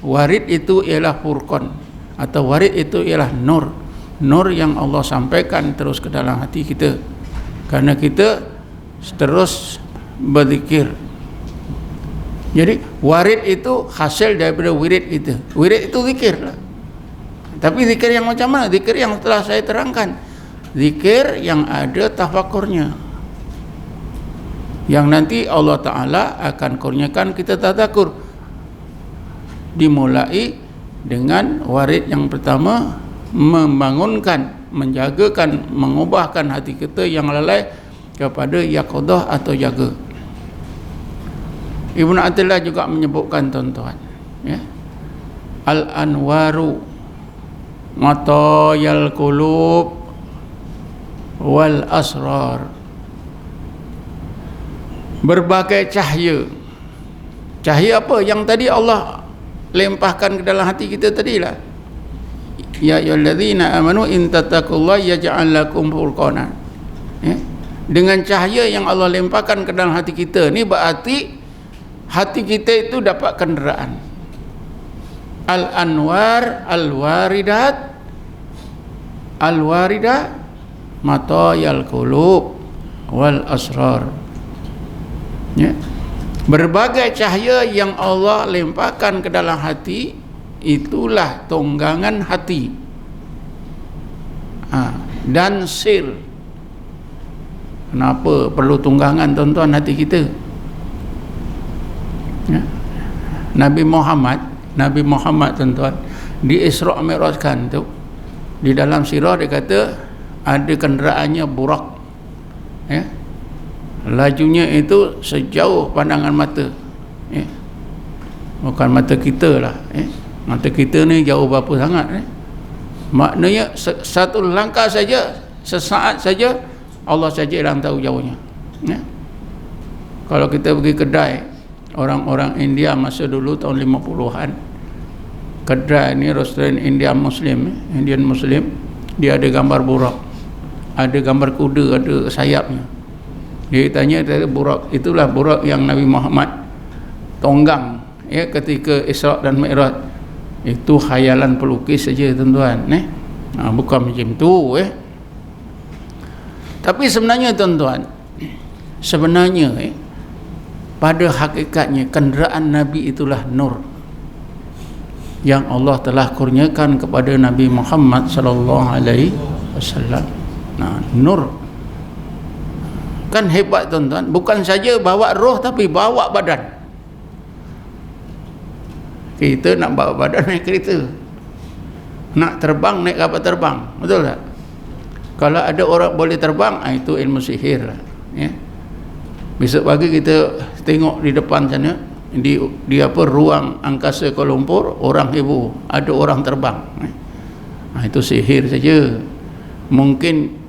Warid itu ialah furqan, atau warid itu ialah nur. Nur yang Allah sampaikan terus ke dalam hati kita, karena kita terus berzikir. Jadi warid itu hasil daripada wirid kita. Wirid itu zikir lah. Tapi zikir yang macam mana? Zikir yang telah saya terangkan. Zikir yang ada tafakurnya, yang nanti Allah Ta'ala akan kurniakan kita tadakur. Dimulai dengan warid yang pertama, membangunkan, menjagakan, mengubahkan hati kita yang lalai kepada yaqadah atau jaga. Ibnu Athaillah juga menyebutkan tuan-tuan, ya, al-anwaru matayal qulub wal asrar. Berbagai cahaya. Cahaya apa? Yang tadi Allah lempahkan ke dalam hati kita tadilah. Ya ayyuhallazina amanu in tattaqullaha yaj'al lakum furqana. Ya. Dengan cahaya yang Allah lempahkan ke dalam hati kita ni, berarti hati kita itu dapat kenderaan. Al-anwar al-waridat al-waridah matayal qulub wal asrar. Ya. Berbagai cahaya yang Allah lempahkan ke dalam hati, itulah tunggangan hati dan sir. Kenapa perlu tunggangan tuan-tuan hati kita? Ya. Nabi Muhammad tuan-tuan di Isra' Mi'rajkan tu, di dalam sirah dia kata ada kenderaannya burak, ya, lajunya itu sejauh pandangan mata, ya. Bukan mata kita lah, ya. Mata kita ni jauh berapa sangat, ya. Maknanya satu langkah saja, sesaat saja, Allah saja yang tahu jauhnya, ya. Kalau kita pergi kedai, orang-orang India masa dulu tahun 50-an, kedai ni restoran Indian Muslim, dia ada gambar burak, ada gambar kuda, ada sayapnya. Dia tanya, burak itulah burak yang Nabi Muhammad tonggang, ya, ketika Isra' dan Mi'raj. Itu khayalan pelukis saja tuan-tuan, bukan macam tu, Tapi sebenarnya tuan-tuan, pada hakikatnya kenderaan Nabi itulah nur yang Allah telah kurniakan kepada Nabi Muhammad sallallahu alaihi wasallam. Nur kan hebat tuan-tuan, bukan saja bawa roh tapi bawa badan. Kita nak bawa badan naik kereta, nak terbang naik kapal terbang, betul tak? Kalau ada orang boleh terbang, itu ilmu sihir lah, ya. Besok pagi kita tengok di depan sana, di ruang angkasa Kuala Lumpur, orang heboh, ada orang terbang, itu sihir saja. Mungkin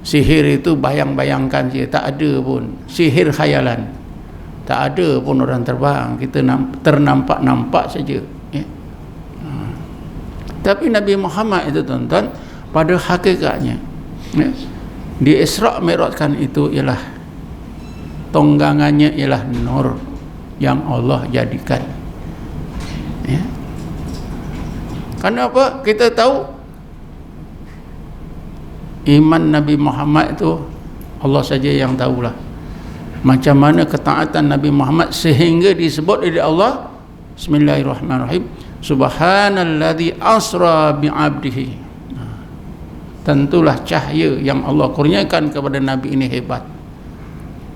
sihir itu bayang-bayangkan saja, tak ada pun sihir khayalan, tak ada pun orang terbang, kita ternampak-nampak saja, ya. Tapi Nabi Muhammad itu tuan-tuan, pada hakikatnya, ya, di Isra' Mi'rajkan itu ialah tonggangannya ialah nur yang Allah jadikan, ya. Kenapa? Kita tahu iman Nabi Muhammad itu Allah saja yang tahulah macam mana ketaatan Nabi Muhammad sehingga disebut oleh Allah, bismillahirrahmanirrahim, subhanalladzi asra bi'abdihi. Tentulah cahaya yang Allah kurniakan kepada Nabi ini hebat,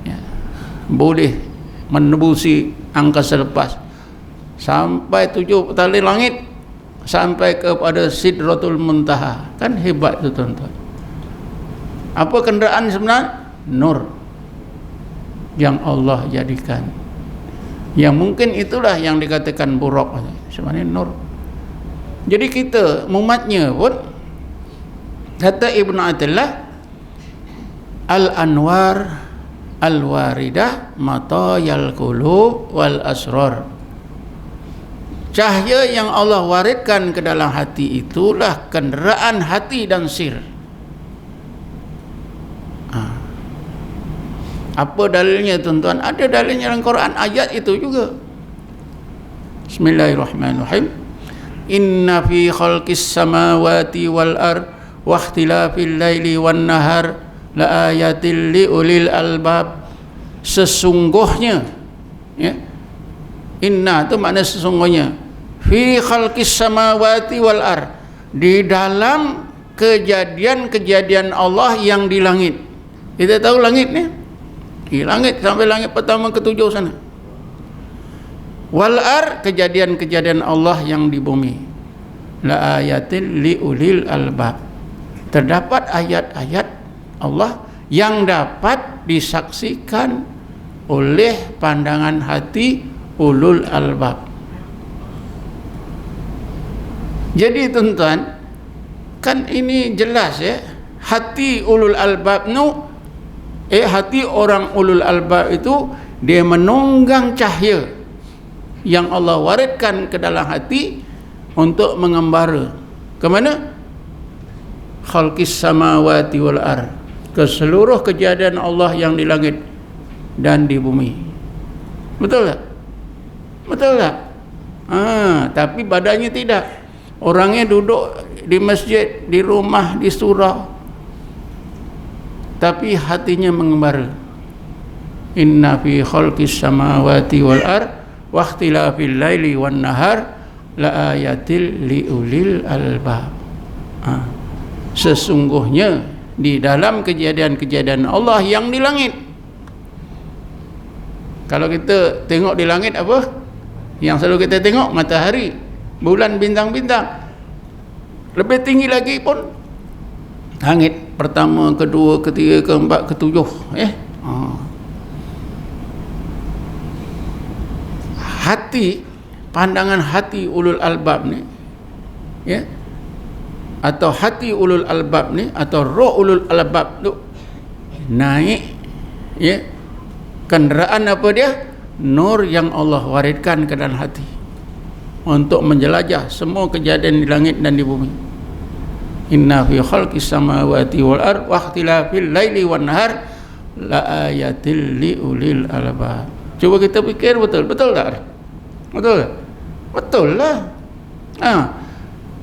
ya. Boleh menembusi angkasa lepas sampai 7 tali langit, sampai kepada Sidratul Muntaha. Kan hebat tu tuan-tuan. Apa kenderaan sebenar? Nur yang Allah jadikan, yang mungkin itulah yang dikatakan burak, sebenarnya nur. Jadi kita umatnya pun, kata Ibnu Athaillah, al-anwar al-waridah matayal qulub wal asrar. Cahaya yang Allah waridkan ke dalam hati itulah kenderaan hati dan sir. Apa dalilnya tuan-tuan? Ada dalilnya dalam Quran, ayat itu juga. Bismillahirrahmanirrahim. inna fi khalqis samawati wal ard wa ikhtilafil laili wan nahar la ayatil li ulil albab. Sesungguhnya, ya, inna itu makna sesungguhnya, fi khalqis samawati wal ard, di dalam kejadian-kejadian Allah yang di langit. Kita tahu langit ni, di langit sampai langit pertama ketujuh sana. Wal ard, kejadian-kejadian Allah yang di bumi. La ayatil li ulil albab, terdapat ayat-ayat Allah yang dapat disaksikan oleh pandangan hati ulul albab. Jadi tuan-tuan, kan ini jelas ya, hati ulul albab nu, hati orang ulul albab itu dia menunggang cahaya yang Allah wariskan ke dalam hati untuk mengembara ke mana? Khalqis samawati wal ard, ke seluruh kejadian Allah yang di langit dan di bumi. Betul tak? Betul tak? Tapi badannya tidak. Orangnya duduk di masjid, di rumah, di surau, tapi hatinya mengembara. Inna fi khalqis samawati wal ard wa ikhtilafil laili wan nahar la ayatil li ulil albab. Sesungguhnya di dalam kejadian-kejadian Allah yang di langit. Kalau kita tengok di langit apa? Yang selalu kita tengok matahari, bulan, bintang-bintang. Lebih tinggi lagi pun langit pertama, kedua, ketiga, keempat, ketujuh. Hati, pandangan hati ulul albab ni, ya, atau hati ulul albab ni, atau roh ulul albab tu naik, ya, kenderaan apa dia? Nur yang Allah wariskan ke dalam hati untuk menjelajah semua kejadian di langit dan di bumi. Inna fi khalqis samawati wal ard wa ikhtilafil laili wan nahar la ayatil li ulil albab. Cuba kita fikir betul tak? Betul? Betul lah.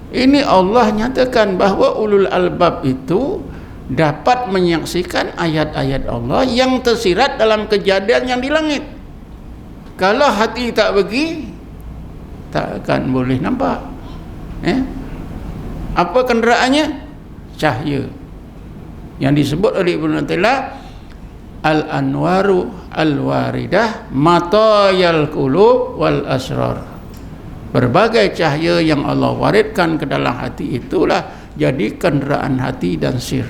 Ini Allah nyatakan bahawa ulul albab itu dapat menyaksikan ayat-ayat Allah yang tersirat dalam kejadian yang di langit. Kalau hati tak pergi, tak akan boleh nampak. Apa kenderaannya? Cahaya. Yang disebut oleh Ibnu Athaillah al-anwaru al-waridah matayal qulub wal asrar. Berbagai cahaya yang Allah wariskan ke dalam hati itulah jadi kenderaan hati dan sir.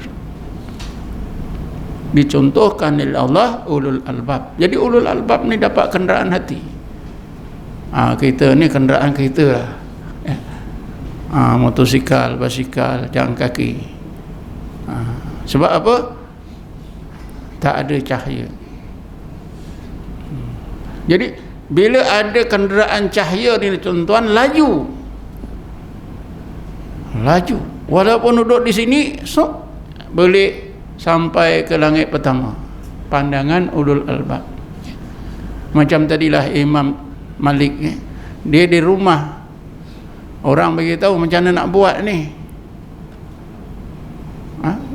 Dicontohkan oleh Allah ulul albab. Jadi ulul albab ni dapat kenderaan hati. Kita ni kenderaan kita lah. Motosikal, basikal, jalan kaki. Sebab apa? Tak ada cahaya. Jadi bila ada kenderaan cahaya ni tuan-tuan, laju. Walaupun duduk di sini, boleh sampai ke langit pertama. Pandangan ulul albab. Macam tadilah Imam Malik ni, dia di rumah, orang bagi tahu macam mana nak buat ni.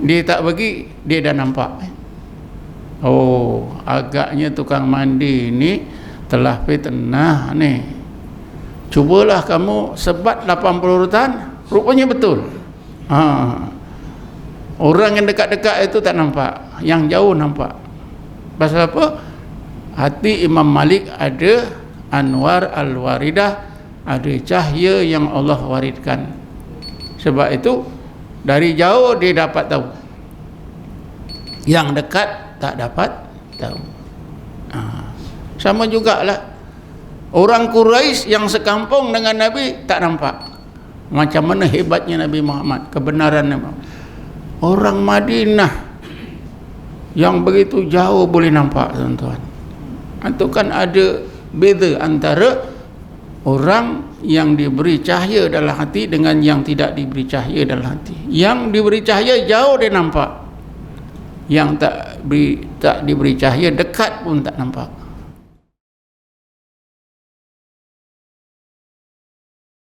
Dia tak bagi, dia dah nampak. Agaknya tukang mandi ni telah fitnah ni. Cubalah kamu sebat 80 rutan, rupanya betul. Orang yang dekat-dekat itu tak nampak, yang jauh nampak. Pasal apa? Hati Imam Malik ada anwar al-waridah, ada cahaya yang Allah wariskan. Sebab itu dari jauh dia dapat tahu, yang dekat tak dapat tahu. Sama jugalah orang Quraisy yang sekampung dengan Nabi tak nampak. Macam mana hebatnya Nabi Muhammad, kebenaran Nabi Muhammad. Orang Madinah yang begitu jauh boleh nampak, tuan-tuan. Itu kan ada beza antara orang yang diberi cahaya dalam hati dengan yang tidak diberi cahaya dalam hati. Yang diberi cahaya jauh dia nampak, yang tak diberi cahaya dekat pun tak nampak.